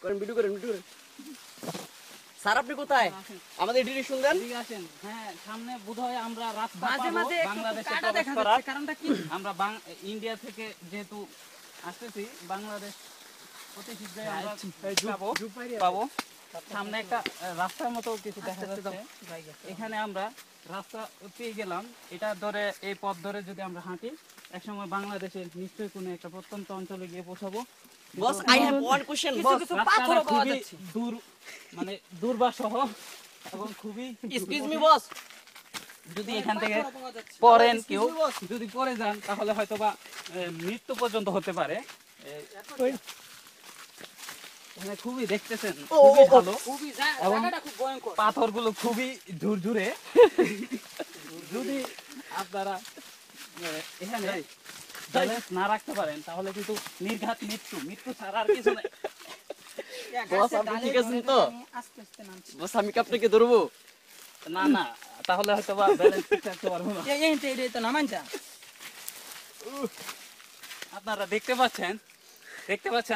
করেন ভিডিও করেন স্যার আপনি কোথায় আমাদের ডিরেকশন দেন ঠিক আছেন হ্যাঁ সামনে বোধহয় আমরা রাস্তা মাঝে পাবো মাঝে বাংলাদেশে কাটা দেখা প্রবেশ যাচ্ছে করার। কারণটা কি আমরা ইন্ডিয়া থেকে যেহেতু আসতেছি বাংলাদেশ অতি শীঘ্রই আমরা পাবো সামনে একটা রাস্তার মতো কিছু দেখা যাচ্ছে এখানে আমরা রাস্তা পেয়ে গেলাম এটা ধরে এই পথ ধরে যদি আমরা হাঁটি একসময় বাংলাদেশের নিশ্চয়ই কোনো একটা প্রত্যন্ত অঞ্চলে গিয়ে পৌঁছাবো boss I have one question কিছু বস কিছু রাস্তাটা পাথরও পাওয়া খুবই যাচ্ছে দূর মানে দুর্বাসহ এবং খুবই এক্সকিউজ মি বস যদি এখান থেকে পাথরও পাওয়া যাচ্ছে। পড়েন কেউ যদি পড়ে যান তাহলে হয়তো বা মৃত্যু পর্যন্ত হতে পারে এখানে খুবই দেখতেছেন খুবই ভালো খুবই এবং জায়গাটা খুব ভয়ঙ্কর পাথরগুলো খুবই ঝুরঝুরে যদি আপনারা এখানে ব্যালেন্স না রাখতে পারেন তাহলে কিন্তু নির্ঘাত মৃত্যু ছাড়া আর কিছু নাই বস আপনি ঠিক আছেন তো আস্তে আস্তে নামছি বস আমি কি আপনাকে ধরবো না না তাহলে হয়তো বা ব্যালেন্স ঠিক রাখতে পারবো না এই তো নামান যা আপনারা দেখতে পাচ্ছেন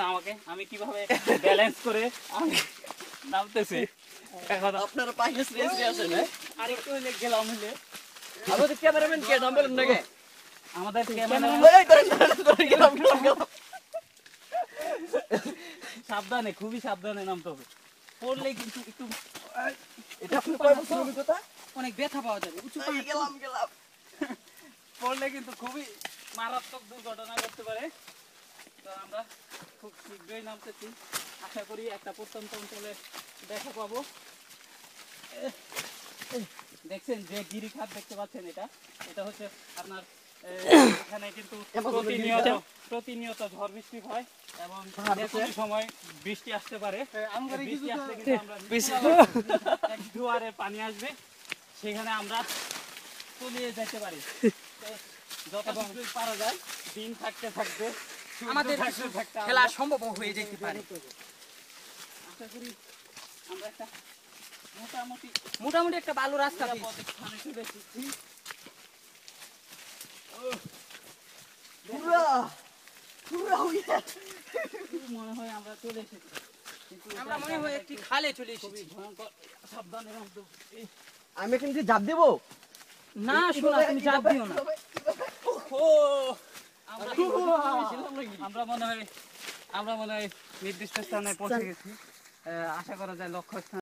আমাকে আমি কিভাবে ব্যালেন্স করে আমি নামতেছি এখন আপনারা পাইলে সিরিয়াসলি আছেন হ্যাঁ আরেকটু হলে গেলাম হলে আমাদের ক্যামেরাম্যান কে নাম বলেন নাকি আমাদের ক্যামেরা এই ধরে গেলাম সাবধানে খুবই সাবধানে নামতে হবে পড়লে কিন্তু একটু এটা আপনি কয় বছর অভিজ্ঞতা অনেক ব্যথা পাওয়া যাবে উঁচু এই গেলাম পড়লে কিন্তু খুবই মারাত্মক দুর্ঘটনা ঘটতে পারে তো আমরা খুব শীঘ্রই নামতেছি আশা করি একটা প্রত্যন্ত অঞ্চলে দেখা পাবো দেখছেন যে গিরিখাত দেখতে পাচ্ছেন এটা হচ্ছে আপনার এখানে কিন্তু প্রতিনিয়ত ঝড় বৃষ্টি হয় এবং যে কোনো সময় বৃষ্টি আসতে পারে বৃষ্টি আসলে কিন্তু আমরা এক জোয়ারে পানি আসবে সেখানে আমরা তলিয়ে যেতে পারি যত শীঘ্রই পারা যায় দিন থাকতে আমাদের খেলা সম্ভব হয়ে যেতে পারে আশা করি আমরা একটা মোটামুটি মোটামুটি একটা ভালো রাস্তা নিরাপদ স্থানে চলে এসেছি মনে হয় আমরা চলে এসেছি কিন্তু আমরা মনে হয় একটি খালে চলে খুবই এসেছি ভয়ঙ্কর সাবধানে নামতে আমি এখান থেকে জাপ দেবো না শোনা তুমি চাপ দিও না আমরা মনে হয় নির্দিষ্ট স্থানে পৌঁছে গেছি আশা করা যায় লক্ষ্য স্থান